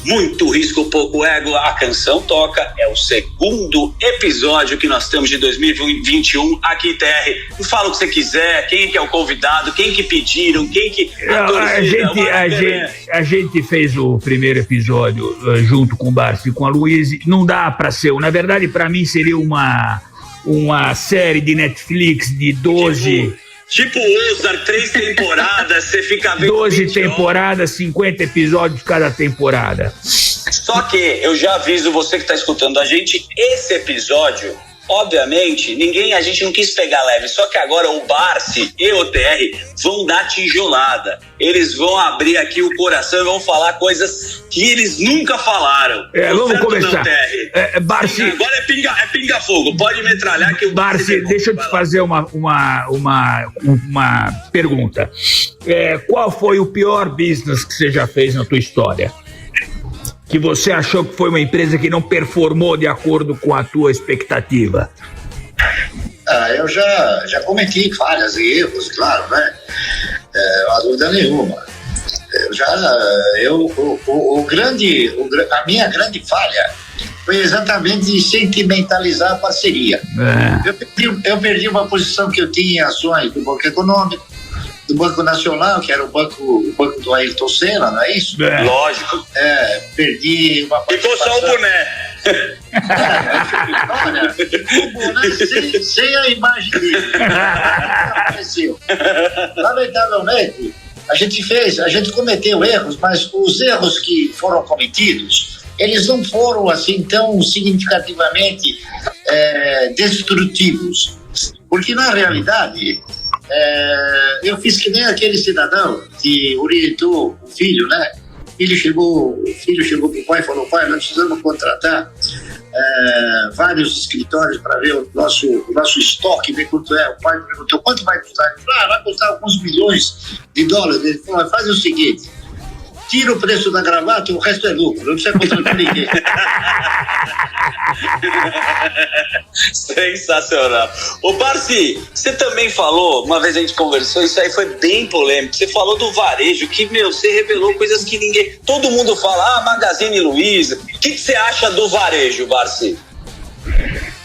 Muito risco, pouco ego, a canção toca. É o segundo episódio que nós temos de 2021 aqui, TR. Fala o que você quiser, quem que é o convidado, quem que pediram, quem que... A gente fez o primeiro episódio junto com o Barsi e com a Luísa. Não dá pra ser, na verdade pra mim seria uma série de Netflix de 12... Tipo Ozark, 3 temporadas, você fica vendo 12 temporadas, 50 episódios cada temporada. Só que eu já aviso você que está escutando a gente, esse episódio, obviamente, a gente não quis pegar leve, só que agora o Barsi e o TR vão dar tijolada. Eles vão abrir aqui o coração e vão falar coisas que eles nunca falaram. Vamos começar. Barsi, agora é pinga-fogo, pode metralhar que o Barsi, deixa eu te fazer uma pergunta. Qual foi o pior business que você já fez na tua história? Que você achou que foi uma empresa que não performou de acordo com a tua expectativa? Eu já cometi falhas e erros, claro, né? Não há dúvida nenhuma. A minha grande falha foi exatamente sentimentalizar a parceria. Eu perdi uma posição que eu tinha em ações do Banco Econômico, do Banco Nacional, que era o banco do Ayrton Senna, não é isso? Lógico. Perdi uma ficou só o boné. Olha, o boné sem a imagem dele. Aconteceu. Lamentavelmente, a gente cometeu erros, mas os erros que foram cometidos, eles não foram assim tão significativamente destrutivos. Porque, na realidade, eu fiz que nem aquele cidadão que orientou o filho, né? O filho chegou para o pai e falou: pai, nós precisamos contratar vários escritórios para ver o nosso estoque, ver quanto é. O pai perguntou: quanto vai custar? Ele falou: vai custar alguns milhões de dólares. Ele falou: faz o seguinte, tira o preço da gravata e o resto é lucro, não precisa contratar ninguém. Sensacional. Ô Barsi, você também falou, uma vez a gente conversou, isso aí foi bem polêmico, você falou do varejo, que, você revelou coisas que todo mundo fala, Magazine Luiza. O que você acha do varejo, Barsi?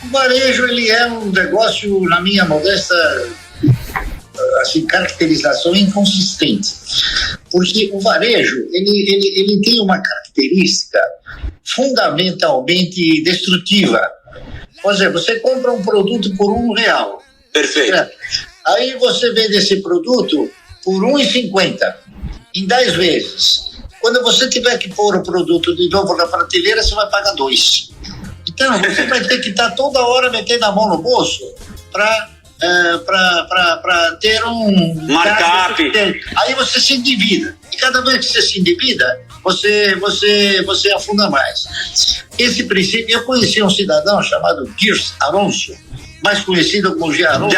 O varejo, ele é um negócio, na minha modesta caracterização, inconsistente, porque o varejo ele tem uma característica fundamentalmente destrutiva. Por exemplo, você compra um produto por R$1. Perfeito. Aí você vende esse produto por R$1,50 em 10 vezes. Quando você tiver que pôr o produto de novo na prateleira, você vai pagar R$2. Então você vai ter que estar toda hora metendo a mão no bolso para ter um markup. Aí você se endivida. E cada vez que você se endivida, você afunda mais. Esse princípio, eu conheci um cidadão chamado Gers Aronso, mais conhecido como G. Aronso.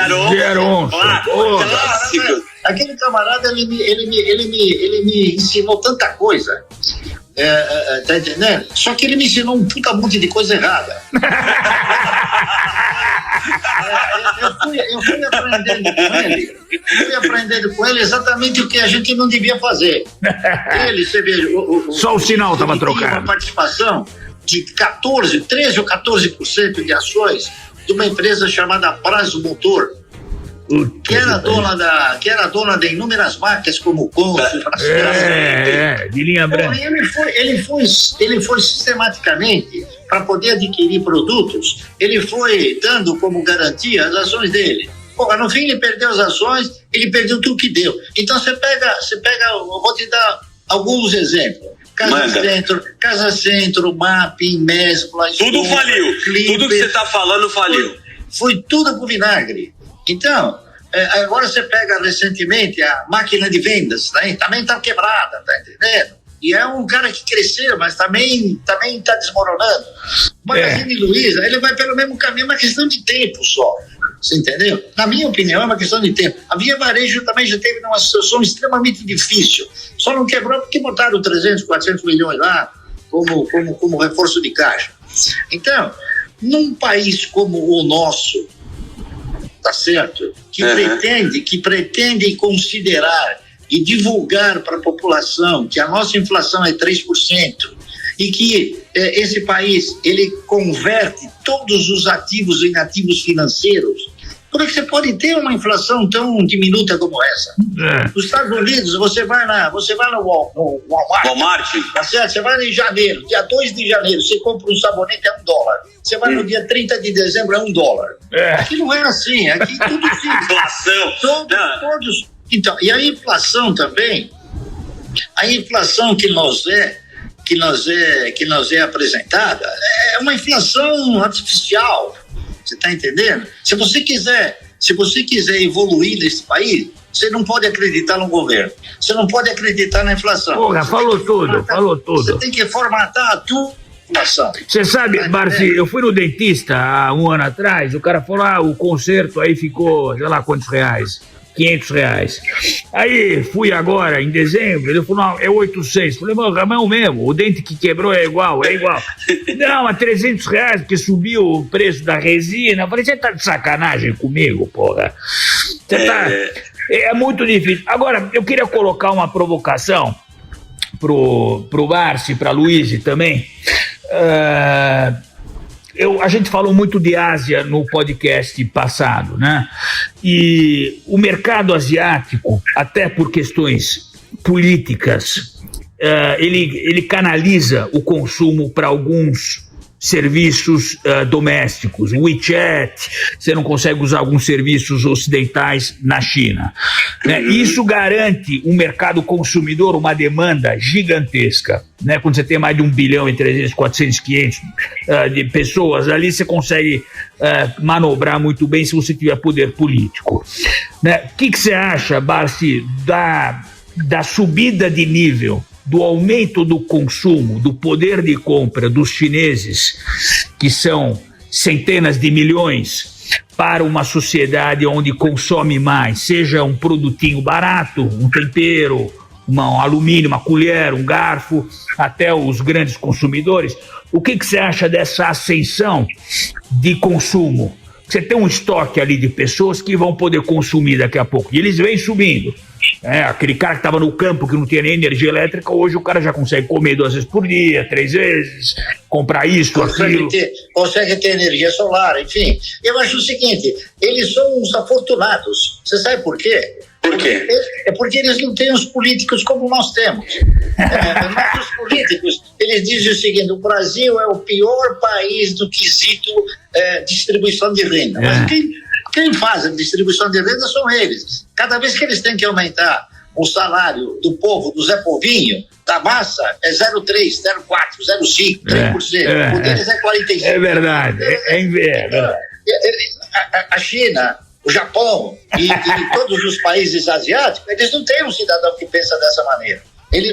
Clássico. Aquele camarada, ele me ensinou tanta coisa. Tá entendendo? Só que ele me ensinou um puta monte de coisa errada. Eu fui aprendendo com ele exatamente o que a gente não devia fazer. Você vê, só o sinal estava trocado. Uma participação de 13 ou 14% de ações de uma empresa chamada Prazo Motor, que era dona de inúmeras marcas como Consul, de linha branca. Ele foi sistematicamente, para poder adquirir produtos, ele foi dando como garantia as ações dele. No fim ele perdeu as ações, ele perdeu tudo que deu. Então você pega, eu vou te dar alguns exemplos. Casa Centro, Mapping, Mesbla, tudo faliu. Tudo que você está falando faliu. Foi tudo pro vinagre. Então, agora você pega recentemente a máquina de vendas, né? Também está quebrada, tá entendendo? E é um cara que cresceu, mas também está desmoronando. O Magazine Luiza, ele vai pelo mesmo caminho, é uma questão de tempo só. Você entendeu? Na minha opinião, é uma questão de tempo. A Via Varejo também já teve uma situação extremamente difícil. Só não quebrou porque botaram 300, 400 milhões lá como reforço de caixa. Então, num país como o nosso, tá certo? Que pretende considerar e divulgar para a população que a nossa inflação é 3% e que esse país ele converte todos os ativos em ativos financeiros. Como é que você pode ter uma inflação tão diminuta como essa? Nos Estados Unidos, você vai no Walmart, tá certo? Você vai em janeiro, dia 2 de janeiro, você compra um sabonete a $1. Você vai no dia 30 de dezembro, é $1. Aqui não é assim, aqui tudo fica. Inflação. Todos. Então, e a inflação também, a inflação que nos é apresentada é uma inflação artificial. Você está entendendo? Se você quiser evoluir nesse país, você não pode acreditar no governo. Você não pode acreditar na inflação. Porra, falou tudo. Você tem que formatar a tua inflação. Você sabe, Barsi, eu fui no dentista há um ano atrás, o cara falou, o conserto aí ficou, sei lá quantos reais. R$500. Aí fui agora, em dezembro, ele falou, não, é 800. Falei, mas é o mesmo, o dente que quebrou é igual. Não, é R$300, porque subiu o preço da resina. Falei, você tá de sacanagem comigo, porra? Você tá... É muito difícil. Agora, eu queria colocar uma provocação pro Barsi, pra Luiz também. A gente falou muito de Ásia no podcast passado, né? E o mercado asiático, até por questões políticas, ele canaliza o consumo para alguns serviços domésticos. O WeChat, você não consegue usar alguns serviços ocidentais na China, né? Isso garante um mercado consumidor, uma demanda gigantesca, né? Quando você tem mais de 1 bilhão e 300, 400, 500 de pessoas, ali você consegue manobrar muito bem se você tiver poder político, né? O que você acha, Barsi, da subida de nível, do aumento do consumo, do poder de compra dos chineses, que são centenas de milhões, para uma sociedade onde consome mais, seja um produtinho barato, um tempero, um alumínio, uma colher, um garfo, até os grandes consumidores? O que você acha dessa ascensão de consumo? Você tem um estoque ali de pessoas que vão poder consumir daqui a pouco, e eles vêm subindo. Aquele cara que estava no campo, que não tinha nem energia elétrica, hoje o cara já consegue comer 2 vezes por dia, 3 vezes, comprar isso, aquilo. Consegue ter energia solar, enfim. Eu acho o seguinte, eles são uns afortunados. Você sabe por quê? Por quê? É porque eles não têm os políticos como nós temos. Nossos políticos, eles dizem o seguinte, o Brasil é o pior país do quesito distribuição de renda. Mas quem faz a distribuição de renda são eles. Cada vez que eles têm que aumentar o salário do povo, do Zé Povinho, da massa, é 0,3, 0,4, 0,5, 3%. O deles é 45%. É verdade. A China, o Japão e todos os países asiáticos, eles não têm um cidadão que pensa dessa maneira.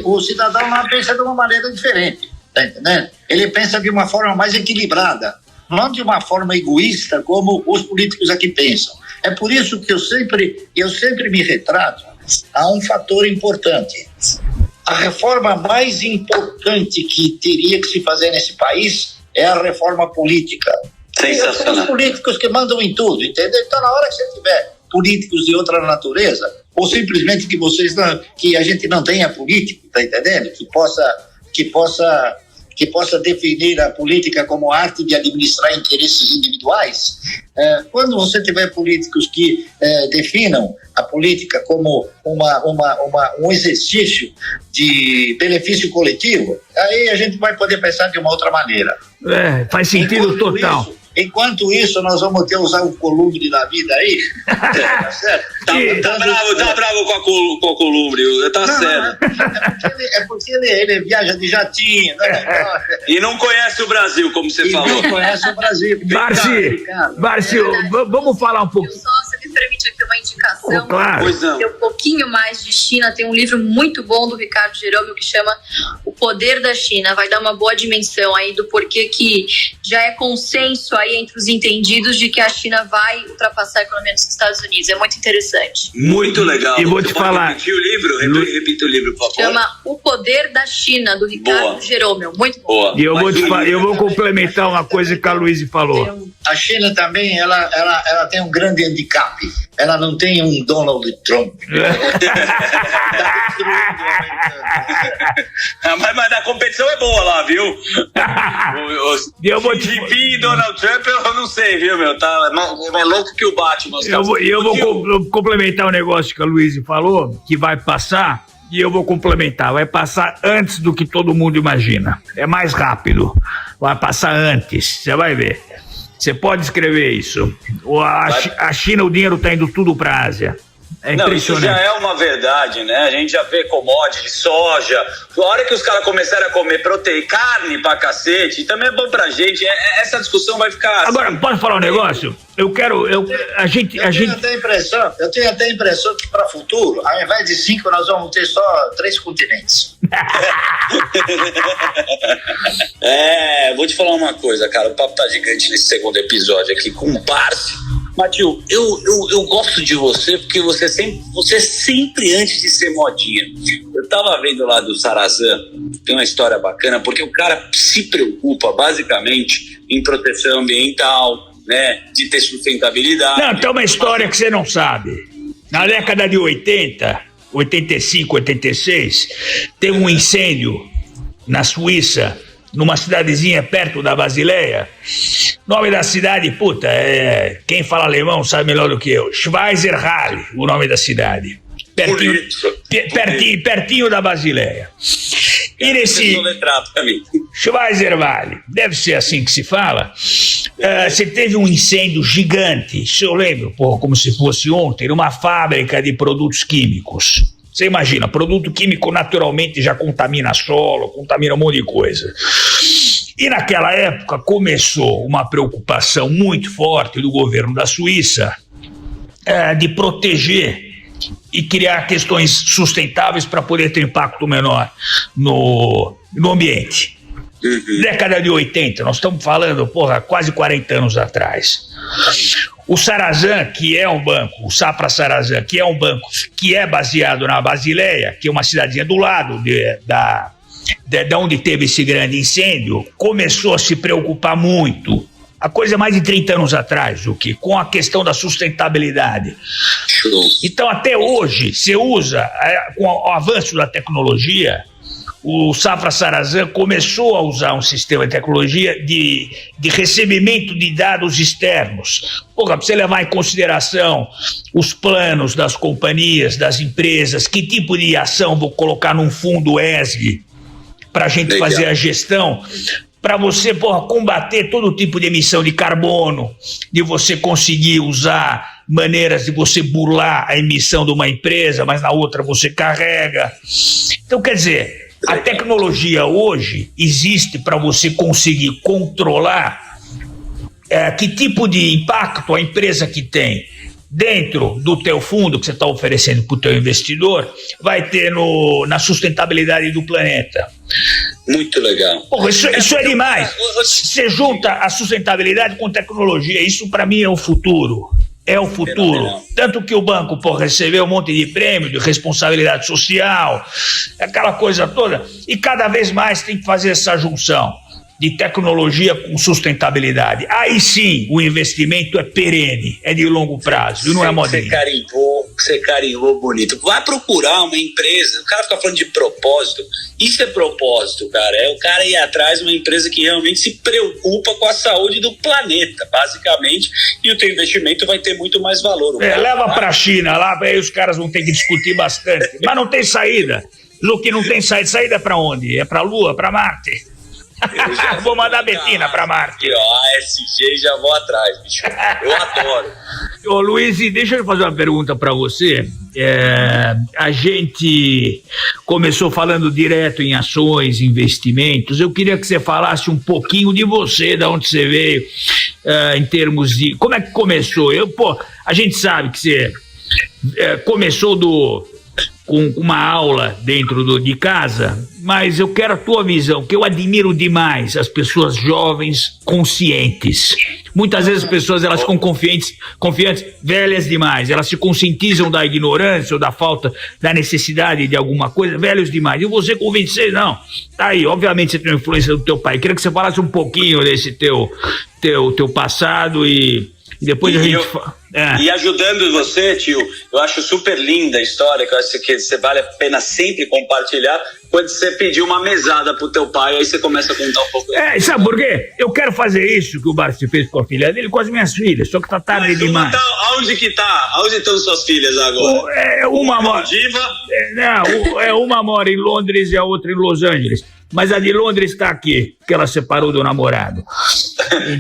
O cidadão lá pensa de uma maneira diferente, tá entendendo? Ele pensa de uma forma mais equilibrada, não de uma forma egoísta como os políticos aqui pensam. É por isso que eu sempre me retrato a um fator importante. A reforma mais importante que teria que se fazer nesse país é a reforma política. Sensacional. São os políticos que mandam em tudo, entendeu? Então, na hora que você tiver políticos de outra natureza, ou simplesmente que a gente não tenha político, tá entendendo? Que possa definir a política como arte de administrar interesses individuais. Quando você tiver políticos que definam a política como um exercício de benefício coletivo, aí a gente vai poder pensar de uma outra maneira. Faz sentido total. Enquanto isso, nós vamos ter que usar o Columbre da vida aí. Tá certo? Tá bravo com a Columbre, tá certo. É porque ele viaja de jatinho, né? E não conhece o Brasil, como você falou. Não conhece o Brasil. Barsi, vamos falar um pouco. Só, se me permite aqui uma indicação. Claro. Tem um pouquinho mais de China, tem um livro muito bom do Ricardo Jerônimo que chama O Poder da China. Vai dar uma boa dimensão aí do porquê que já é consenso aí entre os entendidos de que a China vai ultrapassar a economia dos Estados Unidos. É muito interessante. Muito legal. E vou te falar. Repetir o livro? Repita o livro, por favor. Chama O Poder da China, do Ricardo Jerônimo. Muito bom. Boa. E eu vou complementar uma coisa que a Luísa falou. A China também, ela tem um grande handicap. Ela não tem um Donald Trump. Mas a competição é boa lá, viu? Eu vou Xi Jinping e Donald Trump, eu não sei, viu, meu? Tá mais louco que o Batman. Eu vou complementar o negócio que a Luísa falou, que vai passar, e eu vou complementar. Vai passar antes do que todo mundo imagina. É mais rápido. Vai passar antes, você vai ver. Você pode escrever isso. A China, o dinheiro está indo tudo para a Ásia. É não, isso impressionante. já é uma verdade, né? A gente já vê commodity, soja. A hora que os caras começarem a comer proteína, carne pra cacete, também é bom pra gente. Essa discussão vai ficar... Agora, assim, posso falar um negócio? Eu tenho até a impressão que para o futuro, ao invés de 5, nós vamos ter só 3 continentes. Vou te falar uma coisa, cara. O papo tá gigante nesse segundo episódio aqui com o Barsi. Matheus, eu gosto de você porque você sempre antes de ser modinha. Eu tava vendo lá do Sarazan, tem uma história bacana, porque o cara se preocupa basicamente em proteção ambiental, né, de ter sustentabilidade. Não, tem uma história que você não sabe. Na década de 80, 85, 86, teve um incêndio na Suíça, numa cidadezinha perto da Basileia. Nome da cidade, quem fala alemão sabe melhor do que eu. Schweizerhalle, o nome da cidade. Pertinho da Basileia. E nesse Schweizerhalle, deve ser assim que se fala, você teve um incêndio gigante, se eu lembro, como se fosse ontem, numa fábrica de produtos químicos. Você imagina, produto químico naturalmente já contamina solo, contamina um monte de coisa. E naquela época começou uma preocupação muito forte do governo da Suíça de proteger e criar questões sustentáveis para poder ter impacto menor no ambiente. Década de 80, nós estamos falando, quase 40 anos atrás. O Sarazan, que é um banco, o Safra Sarazan, que é um banco que é baseado na Basileia, que é uma cidadezinha do lado de onde teve esse grande incêndio, começou a se preocupar muito, a coisa mais de 30 anos atrás, com a questão da sustentabilidade. Então, até hoje, você usa, com o avanço da tecnologia, o Safra Sarazan começou a usar um sistema de tecnologia de recebimento de dados externos. Para você levar em consideração os planos das companhias, das empresas, que tipo de ação vou colocar num fundo ESG para a gente fazer a gestão, para você combater todo tipo de emissão de carbono, de você conseguir usar maneiras de você burlar a emissão de uma empresa, mas na outra você carrega. Então, quer dizer, a tecnologia hoje existe para você conseguir controlar que tipo de impacto a empresa que tem dentro do teu fundo que você está oferecendo para o teu investidor vai ter na sustentabilidade do planeta. Muito legal. Isso é demais. Você junta a sustentabilidade com tecnologia. Isso para mim é o futuro. É o futuro. Tanto que o banco recebeu um monte de prêmio de responsabilidade social, aquela coisa toda, e cada vez mais tem que fazer essa junção de tecnologia com sustentabilidade. Aí sim o investimento é perene, é de longo prazo, e não é modinha. Você carimbou bonito. Vai procurar uma empresa, o cara fica falando de propósito. Isso é propósito, cara. É o cara ir atrás de uma empresa que realmente se preocupa com a saúde do planeta, basicamente, e o teu investimento vai ter muito mais valor. Leva para a China lá, aí os caras vão ter que discutir bastante. Mas não tem saída. O que não tem saída? Saída para onde? É para a Lua, para Marte? Vou mandar a Betina para Marte. A SG já vou atrás, bicho. Eu adoro. Ô Luiz, deixa eu fazer uma pergunta para você. A gente começou falando direto em ações, investimentos. Eu queria que você falasse um pouquinho de você, de onde você veio, em termos de... Como é que começou? A gente sabe que você começou com uma aula dentro de casa, mas eu quero a tua visão, que eu admiro demais as pessoas jovens conscientes. Muitas vezes as pessoas elas ficam confiantes, velhas demais, elas se conscientizam da ignorância ou da falta, da necessidade de alguma coisa, velhos demais. E você com 26, não. Tá aí, obviamente você tem uma influência do teu pai. Queria que você falasse um pouquinho desse teu passado e depois a gente fala. E ajudando você, tio, eu acho super linda a história, que eu acho que você vale a pena sempre compartilhar, quando você pediu uma mesada pro teu pai, aí você começa a contar um pouco. Sabe por quê? Eu quero fazer isso que o Barsi fez com a filha dele, com as minhas filhas, só que tá tarde demais. Aonde estão suas filhas agora? Uma mora... uma mora em Londres e a outra em Los Angeles. Mas a de Londres está aqui, porque ela separou do namorado.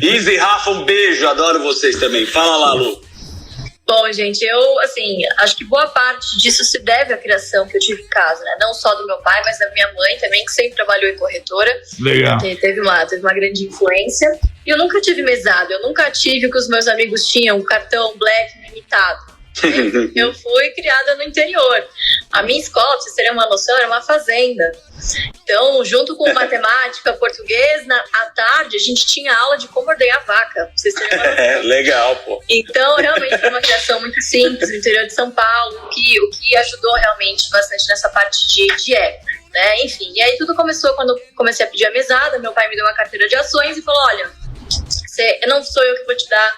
Isa e Rafa, um beijo, adoro vocês também. Fala lá, Lu. Bom, gente, eu, acho que boa parte disso se deve à criação que eu tive em casa, né? Não só do meu pai, mas da minha mãe também, que sempre trabalhou em corretora. Legal. Teve uma grande influência. E eu nunca tive mesada, eu nunca tive o que os meus amigos tinham, um cartão black limitado. Eu fui criada no interior. A minha escola, pra vocês terem uma noção, era uma fazenda. Então, junto com matemática, português, à tarde a gente tinha aula de como ordenhar vaca, pra vocês terem uma noção. Legal, pô. Então, realmente foi uma criação muito simples no interior de São Paulo, o que ajudou realmente bastante nessa parte de ego, né? Enfim, e aí tudo começou quando eu comecei a pedir a mesada. Meu pai me deu uma carteira de ações e falou: olha, não sou eu que vou te dar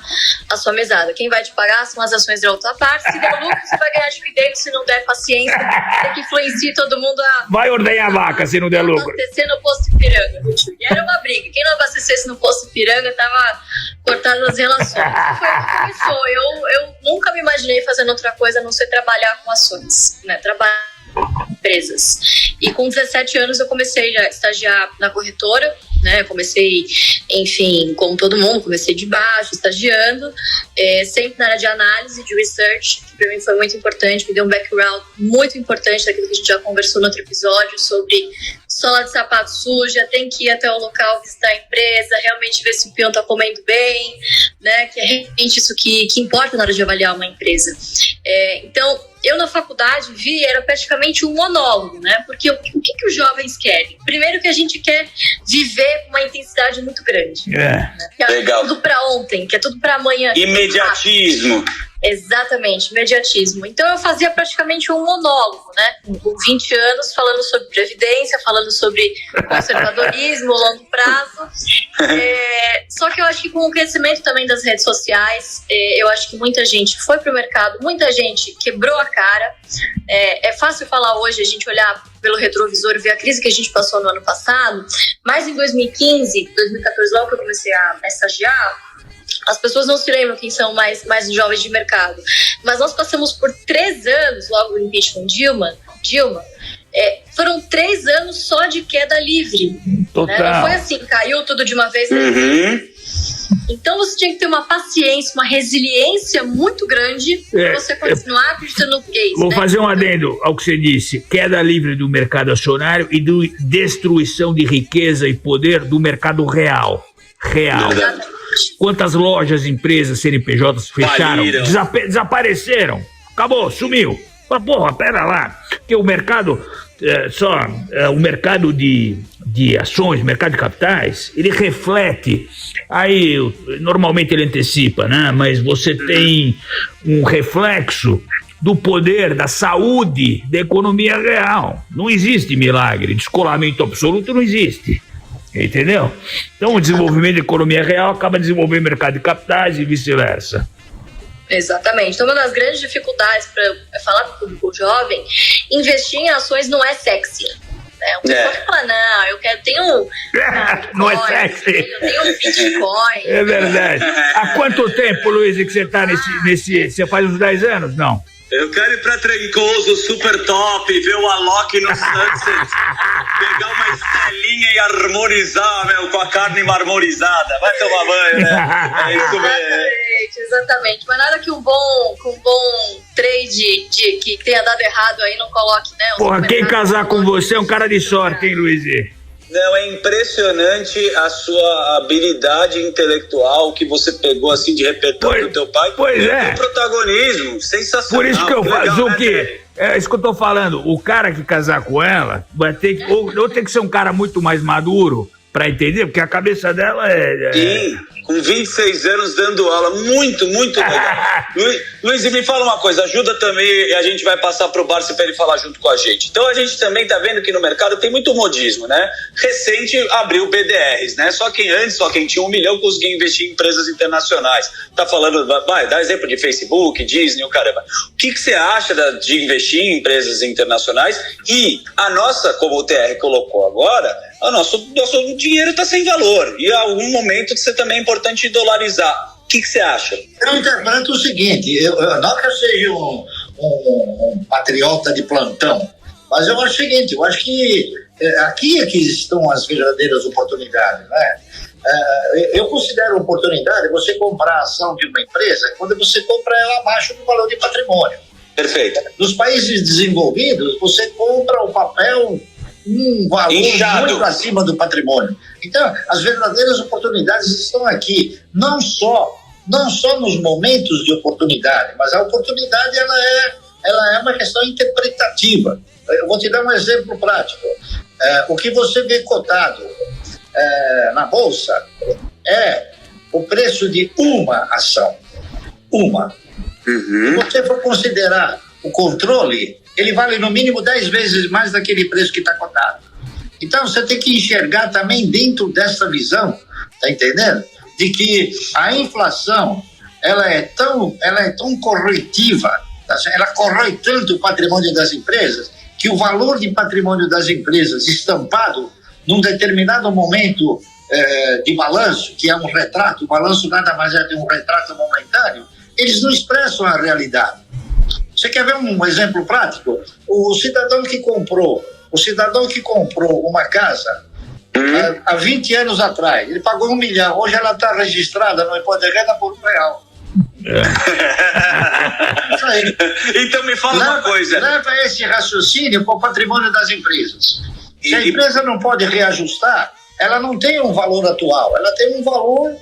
a sua mesada. Quem vai te pagar são as ações da outra parte. Se der lucro, você vai ganhar dividendo. Se não der, paciência. Tem que influenciar todo mundo a... Vai ordenhar a vaca se não der lucro. Abastecer no posto Ipiranga. E era uma briga. Quem não abastecesse no posto Ipiranga tava cortado as relações. Foi o que começou. Eu nunca me imaginei fazendo outra coisa a não ser trabalhar com ações, né? Trabalhar em empresas. E com 17 anos eu comecei a estagiar na corretora, né? Eu comecei, enfim, como todo mundo, comecei de baixo, estagiando, sempre na área de análise, de research, que para mim foi muito importante, me deu um background muito importante daquilo que a gente já conversou no outro episódio, sobre sola de sapato suja, tem que ir até o local, visitar a empresa, realmente ver se o peão está comendo bem, né? Que é realmente isso que importa na hora de avaliar uma empresa. Então, eu na faculdade era praticamente um monólogo, né? Porque o que os jovens querem? Primeiro que a gente quer viver com uma intensidade muito grande. Né? Que é Legal. Tudo pra ontem, que é tudo pra amanhã. Imediatismo. Exatamente, imediatismo. Então eu fazia praticamente um monólogo, né? Com 20 anos, falando sobre previdência, falando sobre conservadorismo, longo prazo. Só que eu acho que com o crescimento também das redes sociais, eu acho que muita gente foi pro mercado, muita gente quebrou a cara. É fácil falar hoje, a gente olhar pelo retrovisor e ver a crise que a gente passou no ano passado, mas em 2015, 2014, logo que eu comecei a estagiar, as pessoas não se lembram quem são mais jovens de mercado, mas nós passamos por 3 anos, logo no impeachment Dilma, foram 3 anos só de queda livre. Total. Né? Não foi assim, caiu tudo de uma vez. Então você tinha que ter uma paciência, uma resiliência muito grande para você continuar acreditando no case. Vou fazer um adendo ao que você disse: queda livre do mercado acionário e destruição de riqueza e poder do mercado real. Exatamente. Quantas lojas, empresas, CNPJs fecharam, desapareceram, acabou, sumiu. Porra, pera lá, porque o mercado, o mercado de ações, mercado de capitais, ele reflete, aí normalmente ele antecipa, né? Mas você tem um reflexo do poder, da saúde, da economia real. Não existe milagre, descolamento absoluto não existe. Entendeu? Então o desenvolvimento da economia real acaba desenvolvendo o mercado de capitais e vice-versa. Exatamente. Então uma das grandes dificuldades para falar para o público jovem, investir em ações não é sexy. Né? Um pessoal que fala, não, eu tenho não é sexy. Eu tenho um Bitcoin. É verdade. Há quanto tempo, Luiz, que você está nesse... Você faz uns 10 anos? Não. Eu quero ir pra Trancoso, super top, ver o Alok no Sunset, pegar uma estelinha e harmonizar, com a carne marmorizada. Vai tomar banho, né? É isso mesmo. Exatamente. Mas nada que um bom trade que tenha dado errado aí não coloque, né? Porra, quem casar com você é um cara de sorte, hein, Luiz? Não, é impressionante a sua habilidade intelectual que você pegou assim de repertório do teu pai. Pois é. O protagonismo, sensacional. Por isso que eu faço o quê? Né? É isso que eu tô falando. O cara que casar com ela vai ter que, ou tem que ser um cara muito mais maduro pra entender, porque a cabeça dela Sim, com 26 anos dando aula, muito legal. Luiz, e me fala uma coisa, ajuda também, e a gente vai passar pro Barsi para ele falar junto com a gente. Então a gente também tá vendo que no mercado tem muito modismo, né? Recente abriu BDRs, né? Só quem tinha 1 milhão conseguia investir em empresas internacionais. Tá falando, vai, dá exemplo de Facebook, Disney, o caramba. O que você acha de investir em empresas internacionais? E a nossa, como o TR colocou agora, o nosso dinheiro está sem valor. E em algum momento você também é importante dolarizar. O que você acha? Eu interpreto o seguinte, não que eu seja um patriota de plantão, mas eu acho o seguinte, eu acho que aqui é que estão as verdadeiras oportunidades, né? Eu considero oportunidade você comprar a ação de uma empresa quando você compra ela abaixo do valor de patrimônio. Perfeito. Nos países desenvolvidos, você compra o papel um valor inchado, muito acima do patrimônio. Então, as verdadeiras oportunidades estão aqui, não só nos momentos de oportunidade, mas a oportunidade ela é uma questão interpretativa. Eu vou te dar um exemplo prático. O que você vê cotado na bolsa é o preço de uma ação. Uma. Se você for considerar o controle, ele vale no mínimo 10 vezes mais daquele preço que está cotado. Então você tem que enxergar também dentro dessa visão, tá entendendo? De que a inflação ela é tão corretiva, tá? Ela corrói tanto o patrimônio das empresas, que o valor de patrimônio das empresas estampado num determinado momento de balanço, que é um retrato, o balanço nada mais é que um retrato momentâneo, eles não expressam a realidade. Você quer ver um exemplo prático? O cidadão que comprou uma casa há 20 anos atrás, ele pagou 1 milhão, hoje ela está registrada no imposto de renda por R$1. Isso aí. Então me fala uma coisa. Leva esse raciocínio para o patrimônio das empresas. Se a empresa não pode reajustar, ela não tem um valor atual, ela tem um valor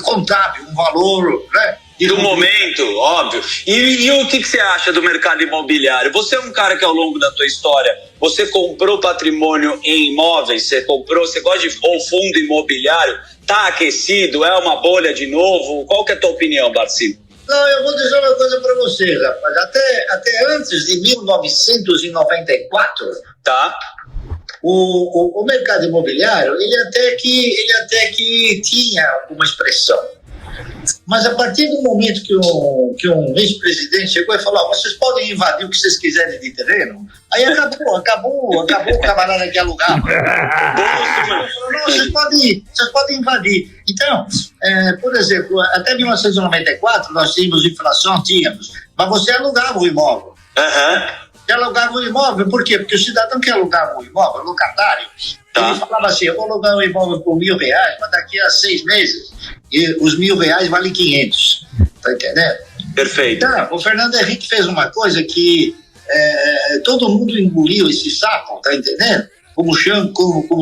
contábil, um valor, né, do momento, óbvio. E o que você acha do mercado imobiliário? Você é um cara que ao longo da tua história, você comprou patrimônio em imóveis, você gosta de ou fundo imobiliário, tá aquecido, é uma bolha de novo? Qual que é a tua opinião, Barsi? Não, eu vou dizer uma coisa para vocês, rapaz. Até antes de 1994, tá? O mercado imobiliário, ele até que tinha alguma expressão. Mas a partir do momento que um ex-presidente chegou e falou, vocês podem invadir o que vocês quiserem de terreno, aí acabou o camarada que alugava. Não, vocês podem invadir. Então, por exemplo, até 1994 nós tínhamos inflação, mas você alugava o imóvel. Você alugava o imóvel, por quê? Porque o cidadão que alugava o imóvel, o locatário, ele falava assim, eu vou alugar um imóvel por R$1.000, mas daqui a 6 meses, e os R$1.000 valem 500. Tá entendendo? Perfeito. Então, o Fernando Henrique fez uma coisa que todo mundo engoliu esse sapo, tá entendendo? Como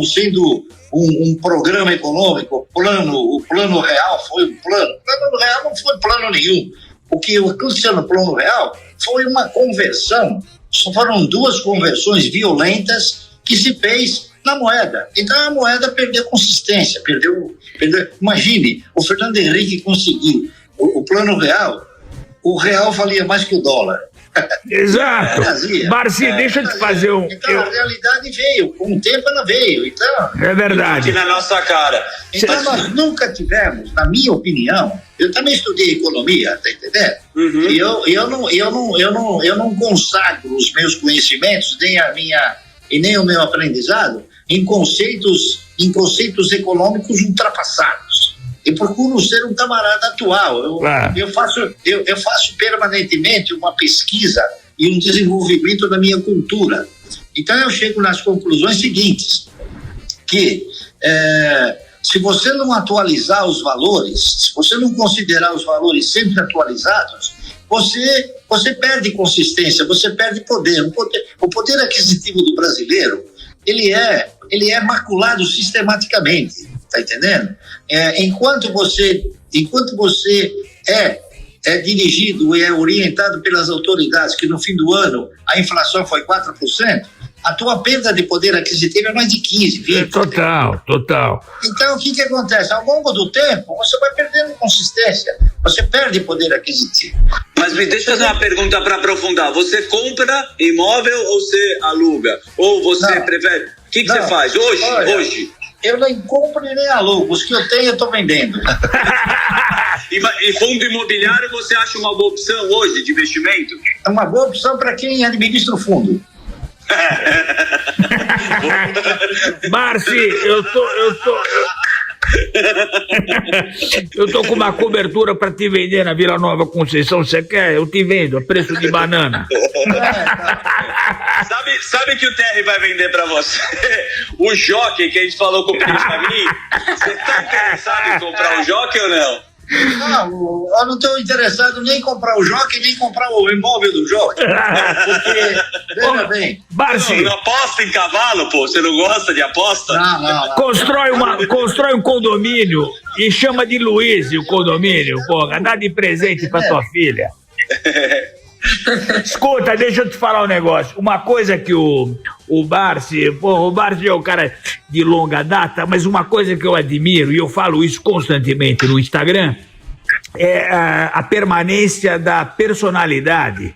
sendo um programa econômico, o plano real foi um plano. O plano real não foi plano nenhum. O que aconteceu no plano real foi uma conversão. Foram 2 conversões violentas que se fez na moeda. Então a moeda perdeu consistência, perdeu. Imagine, o Fernando Henrique conseguiu o plano real, o real valia mais que o dólar. Exato. Barsi, deixa eu te fazer um... Então a realidade veio, com o tempo ela veio. Então, é verdade. Aqui na nossa cara. Então nós nunca tivemos, na minha opinião, eu também estudei economia, tá entendendo? E eu não consagro os meus conhecimentos, nem o meu aprendizado em conceitos econômicos ultrapassados. Eu procuro ser um camarada atual. Eu faço permanentemente uma pesquisa e um desenvolvimento da minha cultura. Então eu chego nas conclusões seguintes, que se você não atualizar os valores, se você não considerar os valores sempre atualizados, você perde consistência, você perde poder. O poder aquisitivo do brasileiro, ele é maculado sistematicamente, tá entendendo? Enquanto você é dirigido e é orientado pelas autoridades que no fim do ano a inflação foi 4%, a tua perda de poder aquisitivo é mais de 15, 20. Total. Então, o que acontece? Ao longo do tempo, você vai perdendo consistência, você perde poder aquisitivo. Mas me deixa fazer uma pergunta para aprofundar. Você compra imóvel ou você aluga? Ou você prefere... O que você faz hoje? Eu nem compro e nem alugo. Os que eu tenho, eu estou vendendo. E fundo imobiliário você acha uma boa opção hoje de investimento? É uma boa opção para quem administra o fundo. Barsi, eu tô com uma cobertura para te vender na Vila Nova Conceição. Você quer? Eu te vendo a preço de banana. Sabe que o TR vai vender para você? O jockey que a gente falou com o Benjamin. Você tá interessado em comprar um jockey ou não? Não, eu não estou interessado nem em comprar o jockey, nem em comprar o imóvel do jockey. Porque, veja bem. Barsi, não aposta em cavalo, pô? Você não gosta de aposta? Não. Constrói um condomínio e chama de Luiz o condomínio, porra. Dá de presente pra tua filha. Escuta, deixa eu te falar um negócio. Uma coisa que o Barsi é um cara de longa data, mas uma coisa que eu admiro, e eu falo isso constantemente no Instagram, é a permanência da personalidade,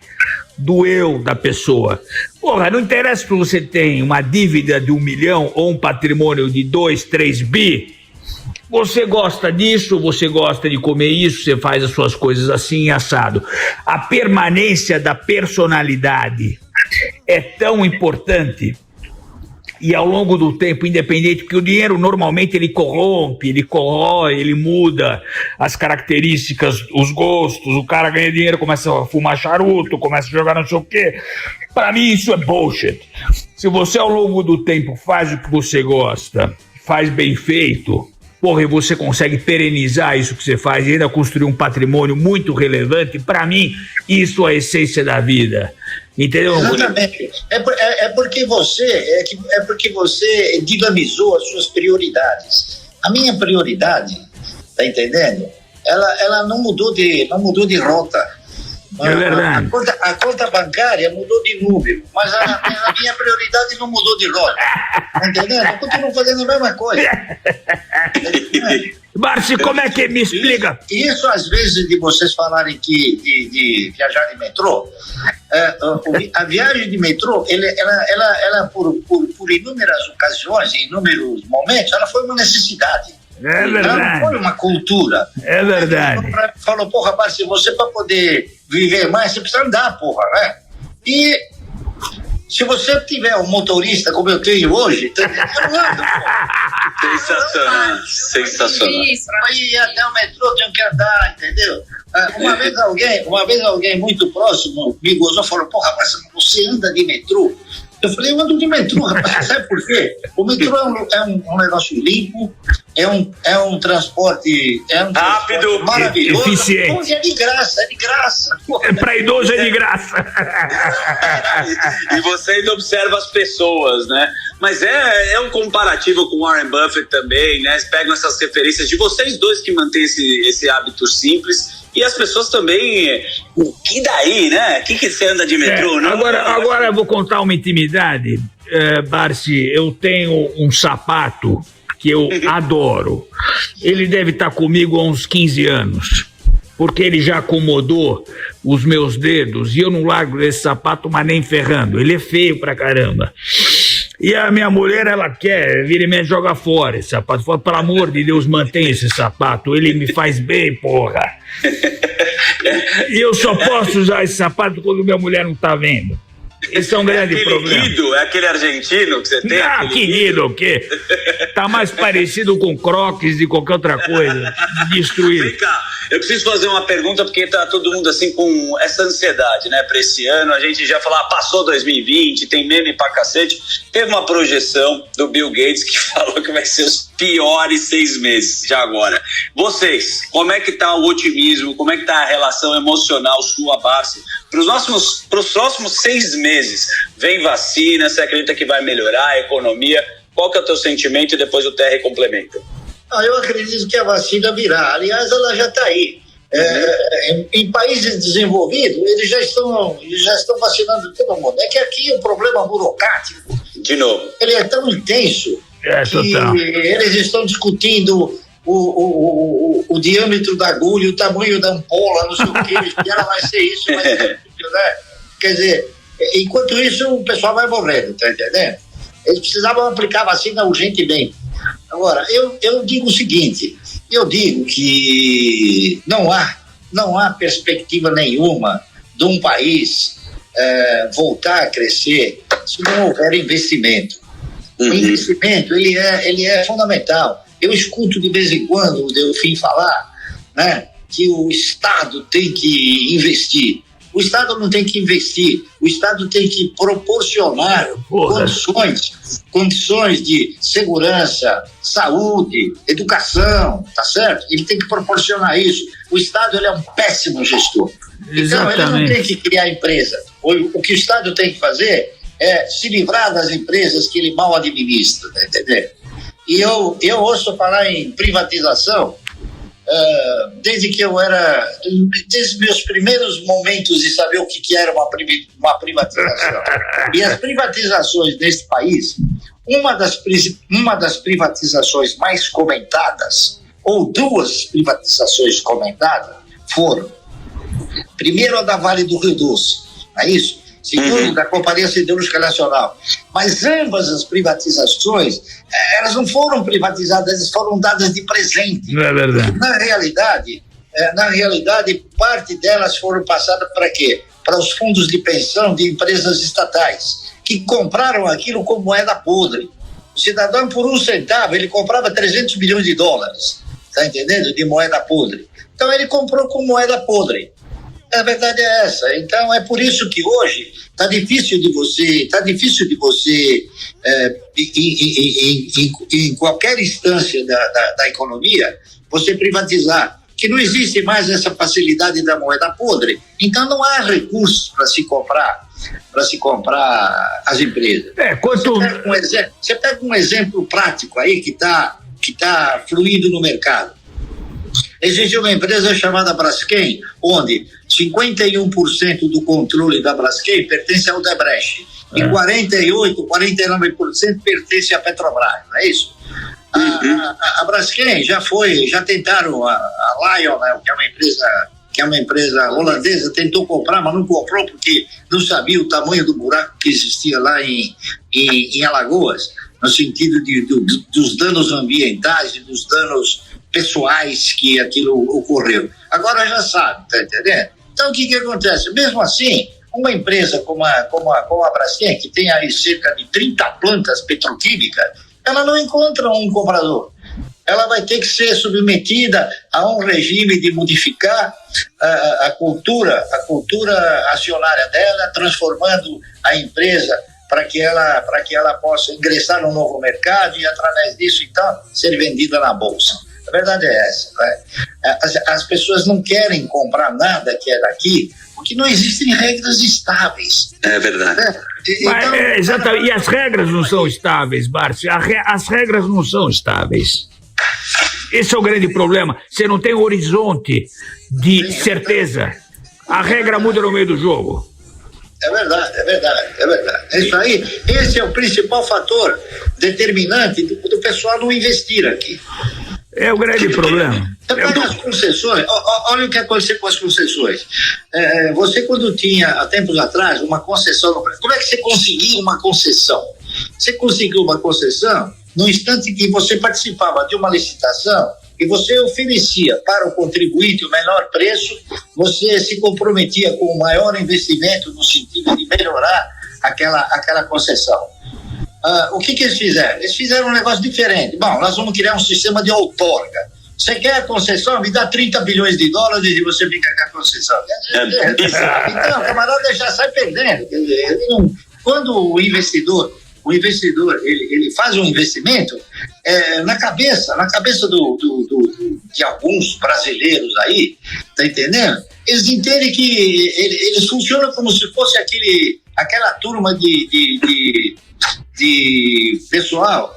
do eu da pessoa. Porra, não interessa se você tem uma dívida de 1 milhão ou um patrimônio de 2, 3 bi. Você gosta disso, você gosta de comer isso, você faz as suas coisas assim, assado. A permanência da personalidade é tão importante e ao longo do tempo, independente, porque o dinheiro normalmente ele corrompe, ele corrói, ele muda as características, os gostos, o cara ganha dinheiro, começa a fumar charuto, começa a jogar não sei o quê. Para mim isso é bullshit. Se você ao longo do tempo faz o que você gosta, faz bem feito, porra, e você consegue perenizar isso que você faz e ainda construir um patrimônio muito relevante, para mim, isso é a essência da vida. Entendeu? Exatamente. É porque você dinamizou as suas prioridades. A minha prioridade, tá entendendo? Ela não mudou de rota. É verdade. A conta bancária mudou de número, mas a minha prioridade não mudou de rota. Tá entendendo? Eu continuo fazendo a mesma coisa. Barsi, como é que me explica? Isso, às vezes, de vocês falarem de viajar de metrô, a viagem de metrô, ela por inúmeras ocasiões, em inúmeros momentos, ela foi uma necessidade. É verdade. Ela não foi uma cultura. É verdade. Falou, porra, Barsi, você para poder viver mais, você precisa andar, porra, né? E se você tiver um motorista como eu tenho hoje, eu não ando, porra. Sensacional. Para ir até o metrô, eu tenho que andar, entendeu? Uma vez alguém muito próximo me gozou e falou, porra, rapaz, você anda de metrô? Eu falei, eu ando de metrô, rapaz, sabe por quê? O metrô é um negócio limpo, é um transporte rápido, maravilhoso, eficiente. É de graça. É para idoso, é de graça. E você ainda observa as pessoas, né? Mas é um comparativo com Warren Buffett também, né? Eles pegam essas referências de vocês dois que mantêm esse hábito simples. E as pessoas também, e daí, né? O que você anda de metrô? Agora eu vou contar uma intimidade, Barsi. Eu tenho um sapato que eu adoro. Ele deve estar comigo há uns 15 anos, porque ele já acomodou os meus dedos e eu não largo esse sapato, mas nem ferrando. Ele é feio pra caramba. E a minha mulher, ela quer, vira e mexe, joga fora esse sapato. Fala, pelo amor de Deus, mantém esse sapato. Ele me faz bem, porra. E eu só posso usar esse sapato quando minha mulher não tá vendo. Esse é um grande problema. Guido, é aquele argentino que você tem? Ah, que Guido, o quê? Tá mais parecido com Crocs de qualquer outra coisa. Destruído. Vem cá, eu preciso fazer uma pergunta porque tá todo mundo assim com essa ansiedade, né? Pra esse ano, a gente já falou, passou 2020, tem meme pra cacete. Teve uma projeção do Bill Gates que falou que vai ser os piores 6 meses já agora. Vocês, como é que tá o otimismo, como é que tá a relação emocional sua, Barsi, pros próximos 6 meses? Vem vacina, você acredita que vai melhorar a economia? Qual que é o teu sentimento? E depois o TR complementa. Eu acredito que a vacina virá. Aliás, ela já está aí. Em países desenvolvidos, eles já estão vacinando todo mundo. É que aqui o problema burocrático, de novo, ele é tão intenso que total. eles estão discutindo o diâmetro da agulha, o tamanho da ampola, não sei o que, e ela vai ser isso, vai ser aquilo, né? Quer dizer, enquanto isso o pessoal vai morrendo, tá entendendo? Eles precisavam aplicar a vacina urgentemente. Agora, eu digo o seguinte, eu digo que não há perspectiva nenhuma de um país voltar a crescer se não houver investimento. O investimento, ele é fundamental. Eu escuto de vez em quando o Delfim falar, né, que o Estado tem que investir. O Estado não tem que investir, o Estado tem que proporcionar condições de segurança, saúde, educação, tá certo? Ele tem que proporcionar isso. O Estado, ele é um péssimo gestor. Exatamente. Então, ele não tem que criar empresa. O que o Estado tem que fazer é se livrar das empresas que ele mal administra, tá entendendo? E eu ouço falar em privatização desde os meus primeiros momentos de saber o que era uma privatização. E as privatizações nesse país, uma das privatizações mais comentadas, ou duas privatizações comentadas, foram: primeiro a da Vale do Rio Doce, não é isso? Segundo, da Companhia Siderúrgica Nacional. Mas ambas as privatizações, elas não foram privatizadas, elas foram dadas de presente. Não é verdade. Na realidade, parte delas foram passadas para quê? Para os fundos de pensão de empresas estatais, que compraram aquilo com moeda podre. O cidadão, por 1 centavo, ele comprava 300 milhões de dólares, tá entendendo? De moeda podre. Então ele comprou com moeda podre. A verdade é essa. Então é por isso que hoje está difícil de você em qualquer instância da economia, você privatizar, que não existe mais essa facilidade da moeda podre. Então não há recursos para se comprar as empresas. Você pega um exemplo prático aí que tá fluindo no mercado. Existe uma empresa chamada Braskem, onde 51% do controle da Braskem pertence ao Odebrecht e 49% pertence à Petrobras, não é isso? A Braskem já tentaram, a Lion, né, que é uma empresa holandesa, tentou comprar, mas não comprou porque não sabia o tamanho do buraco que existia lá em Alagoas, no sentido dos danos ambientais e dos danos pessoais que aquilo ocorreu. Agora já sabe, tá entendendo? Então o que acontece? Mesmo assim, uma empresa como a Braskem, que tem aí cerca de 30 plantas petroquímicas, ela não encontra um comprador. Ela vai ter que ser submetida a um regime de modificar a cultura acionária dela, transformando a empresa para que ela possa ingressar no novo mercado e, através disso, então, ser vendida na bolsa. A verdade é essa, né? As pessoas não querem comprar nada que é daqui, porque não existem regras estáveis. É verdade. Então, exatamente. E as regras não são estáveis, Barsi. As regras não são estáveis. Esse é o grande problema. Você não tem um horizonte de certeza. A regra muda no meio do jogo. É verdade. É isso aí. Esse é o principal fator determinante do pessoal não investir aqui. É o grande problema. Você pega as concessões, olha o que aconteceu com as concessões. Você, quando tinha, há tempos atrás, uma concessão, como é que você conseguia uma concessão? Você conseguiu uma concessão no instante que você participava de uma licitação e você oferecia para o contribuinte o menor preço, você se comprometia com o maior investimento no sentido de melhorar aquela concessão. O que eles fizeram? Eles fizeram um negócio diferente. Bom, nós vamos criar um sistema de outorga. Você quer a concessão? Me dá 30 bilhões de dólares e você fica com a concessão. Então, o camarada já sai perdendo. Quando o investidor o investidor, ele faz um investimento na cabeça de alguns brasileiros aí, tá entendendo? Eles entendem que eles funcionam como se fosse aquela turma de pessoal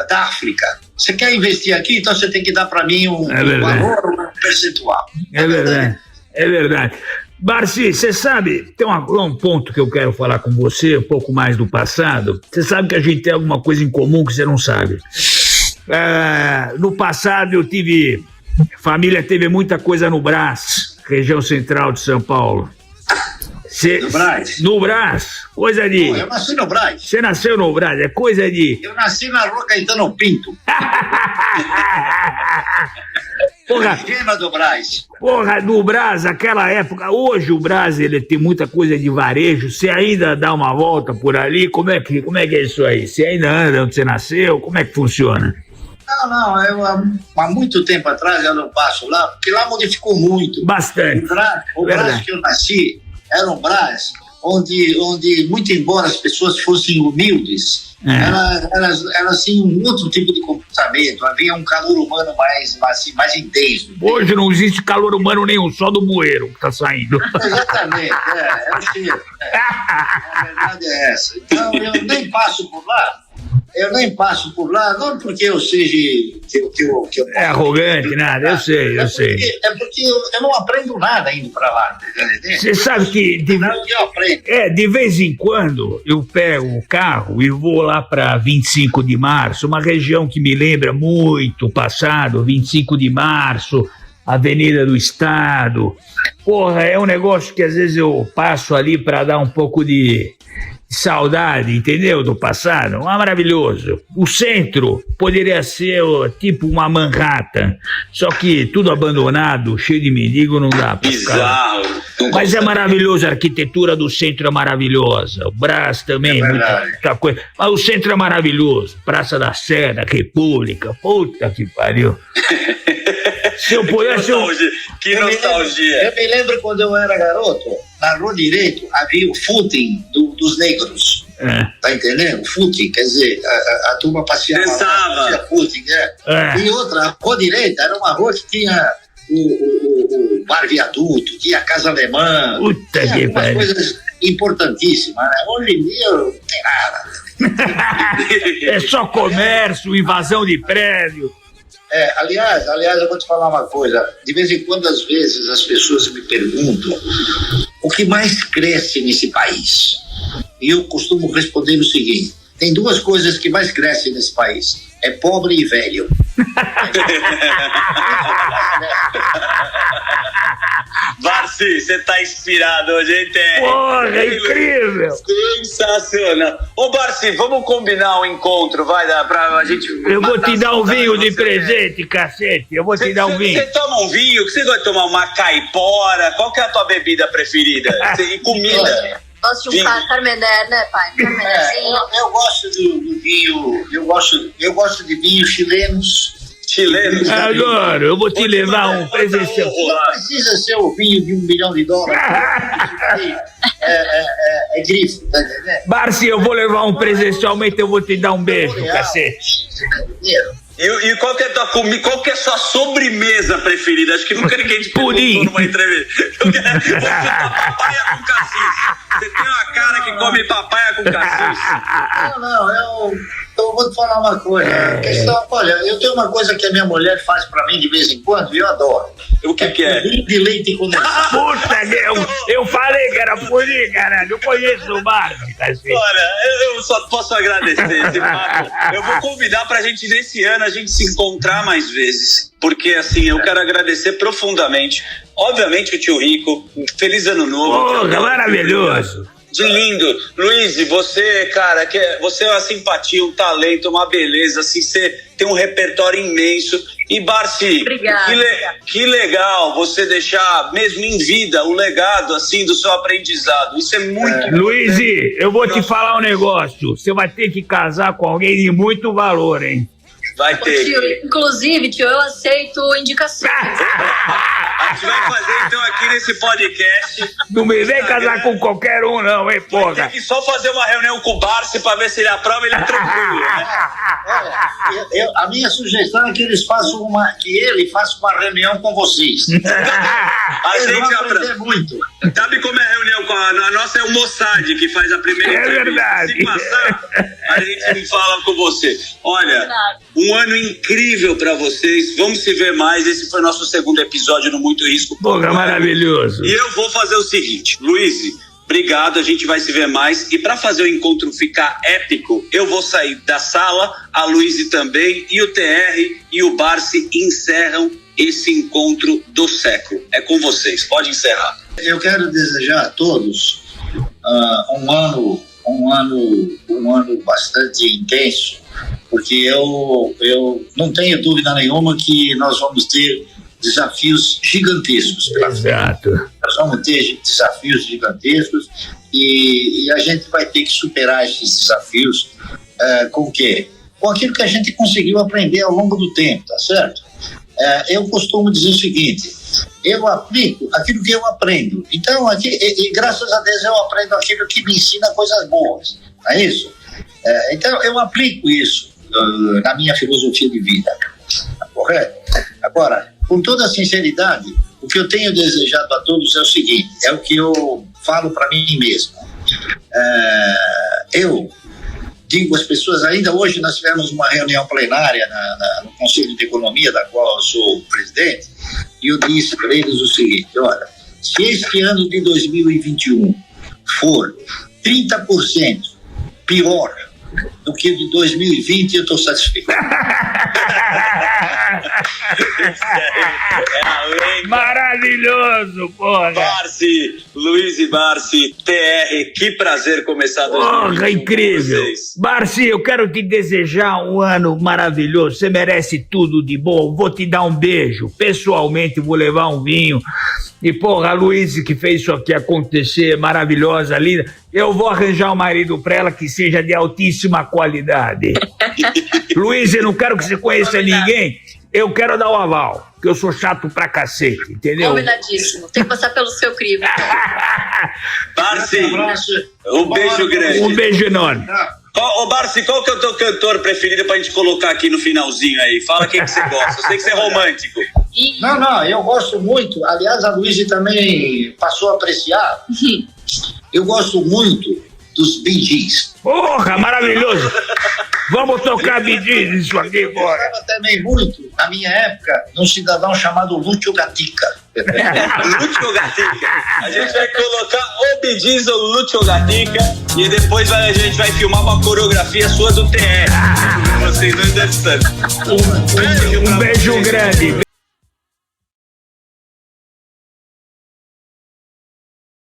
da África. Você quer investir aqui, então você tem que dar para mim um valor, um percentual. É verdade, é verdade. Barsi, você sabe, tem um ponto que eu quero falar com você, um pouco mais do passado. Você sabe que a gente tem alguma coisa em comum que você não sabe. No passado família teve muita coisa no Brás, região central de São Paulo. No Brás? No Brás, coisa de... Eu nasci no Brás. Você nasceu no Brás, é coisa de... Eu nasci na Rua Caetano Pinto. Porra, Gema do Brás. Porra, no Brás, aquela época, hoje o Brás, ele tem muita coisa de varejo, você ainda dá uma volta por ali, como é que é isso aí? Você ainda anda onde você nasceu, como é que funciona? Não, eu há muito tempo atrás eu não passo lá, porque lá modificou muito. Bastante. O Brás que eu nasci era um Brás onde muito embora as pessoas fossem humildes, elas tinham um outro tipo de comportamento, havia um calor humano mais intenso. Hoje não existe calor humano nenhum, só do bueiro que tá saindo. Exatamente, é o cheiro. A verdade é essa. Então eu nem passo por lá, não porque eu seja que eu é arrogante, nada, eu sei. É porque eu não aprendo nada indo para lá. Você sabe que eu aprendo. De vez em quando eu pego o carro e vou lá para 25 de março, uma região que me lembra muito o passado, 25 de março, Avenida do Estado. Porra, é um negócio que às vezes eu passo ali para dar um pouco de saudade, entendeu? Do passado, maravilhoso. O centro poderia ser tipo uma Manhattan, só que tudo abandonado, cheio de mendigo, não dá pra ficar. Mas é maravilhoso, a arquitetura do centro é maravilhosa, o Brás também, muita coisa. Mas o centro é maravilhoso, Praça da Sé, da República, puta que pariu. Se eu pudesse... Que nostalgia. Eu me lembro quando eu era garoto, na Rua Direito havia o footing dos negros. Tá entendendo? O footing, quer dizer, a turma passeava lá, fazia footing, E outra, a Rua Direita era uma rua que tinha o Bar Viaduto, tinha a Casa Alemã, tinha algumas coisas importantíssimas, né? Hoje em dia não tem nada. É só comércio, invasão de prédio. Aliás, eu vou te falar uma coisa. De vez em quando, às vezes, as pessoas me perguntam o que mais cresce nesse país. E eu costumo responder o seguinte: tem duas coisas que mais crescem nesse país. É pobre e velho. Barsi, você tá inspirado hoje, hein, Terry? Porra, é incrível! Sensacional! Ô, Barsi, vamos combinar um encontro, vai dar pra gente... Eu vou te dar um vinho de presente, cacete, eu vou te dar um vinho. Você toma um vinho? Você vai tomar uma caipora? Qual que é a tua bebida preferida? E comida? Gosto de um carmener, né, pai? Carmenerzinho. Eu gosto do vinho, eu gosto de vinhos chilenos. Agora, eu vou te levar um presente. Não precisa ser o vinho de $1 milhão. É grifo, tá entendendo? Barsi, eu vou levar um presencialmente, eu vou te dar um beijo, cacete. E qual que é a tua comida? Qual que é a sua sobremesa preferida? Acho que nunca ninguém te perguntou numa entrevista. Você toma papaya com cassis. Você tem uma cara que come papaya com cassis. Não, eu vou te falar uma coisa. Olha, eu tenho uma coisa que a minha mulher faz pra mim de vez em quando e eu adoro. O que é? Pudim de leite condensado. Puta, eu falei que era pudim, caralho. Eu conheço o Barsi, cacete. Olha, eu só posso agradecer esse papo. Eu vou convidar pra gente, nesse ano, a gente se encontrar mais vezes. Porque, assim, eu quero agradecer profundamente. Obviamente, o tio Rico. Feliz Ano Novo. Porra, maravilhoso. De lindo. Luiz, você, cara, você é uma simpatia, um talento, uma beleza, assim, você tem um repertório imenso. E, Barsi, que legal você deixar, mesmo em vida, o legado, assim, do seu aprendizado. Isso é muito... Luiz, eu vou te falar um negócio. Você vai ter que casar com alguém de muito valor, hein? Vai ter. Tio, inclusive, tio, eu aceito indicação. A gente vai fazer então aqui nesse podcast. Não me vem casar com qualquer um, não, hein, porra. Tem que só fazer uma reunião com o Barsi pra ver se ele aprova, ele é tranquilo, né? A minha sugestão é que ele faça uma reunião com vocês. A Eles gente vão aprender muito. Sabe como é a reunião com a nossa? É o Mossad que faz a primeira entrevista. É verdade. Se passar, a gente fala com você. Olha, um ano incrível pra vocês. Vamos se ver mais. Esse foi o nosso segundo episódio no Muito Risco. Porra, maravilhoso. E eu vou fazer o seguinte, Luiz, obrigado, a gente vai se ver mais. E pra fazer o encontro ficar épico, eu vou sair da sala, a Luiz também, e o TR e o Barsi encerram esse encontro do século. É com vocês, pode encerrar. Eu quero desejar a todos um ano bastante intenso, porque eu não tenho dúvida nenhuma que nós vamos ter desafios gigantescos pela frente. Exato. Nós vamos ter desafios gigantescos e a gente vai ter que superar esses desafios com o quê? Com aquilo que a gente conseguiu aprender ao longo do tempo, tá certo? Eu costumo dizer o seguinte: eu aplico aquilo que eu aprendo. Então, e graças a Deus eu aprendo aquilo que me ensina coisas boas, não é isso? Então, eu aplico isso na minha filosofia de vida, tá correto? Agora, com toda a sinceridade, o que eu tenho desejado a todos é o seguinte, é o que eu falo para mim mesmo. Eu digo às pessoas, ainda hoje nós tivemos uma reunião plenária no Conselho de Economia, da qual eu sou o presidente, e eu disse para eles o seguinte: olha, se este ano de 2021 for 30% pior do que o de 2020, eu estou satisfeito. Maravilhoso, porra. Barsi, Luiz e Barsi, TR, que prazer começar 2021. Porra, incrível. Vocês. Barsi, eu quero te desejar um ano maravilhoso. Você merece tudo de bom. Vou te dar um beijo. Pessoalmente, vou levar um vinho. E, porra, a Luiz que fez isso aqui acontecer, maravilhosa, linda. Eu vou arranjar um marido pra ela que seja de altíssima qualidade. Luiz, eu não quero que você conheça ninguém. Eu quero dar o aval, porque eu sou chato pra cacete, entendeu? Combinadíssimo. Tem que passar pelo seu crivo. Barsi, Um abraço. um beijo grande. Um beijo enorme. Ô Barsi, qual que é o teu cantor preferido pra gente colocar aqui no finalzinho aí? Fala quem que você gosta. Eu sei que você é romântico. Não, eu gosto muito. Aliás, a Luísa também passou a apreciar. Eu gosto muito dos Bee Gees. Porra, maravilhoso. Vamos tocar Bee Gees isso aqui, Eu bora. gostava também muito, na minha época, de um cidadão chamado Lúcio Gatica. Lúcio Gatica. A gente vai colocar o Bee Gees ou Lúcio Gatica e depois a gente vai filmar uma coreografia sua do TR. Vocês não understand. Um beijo grande.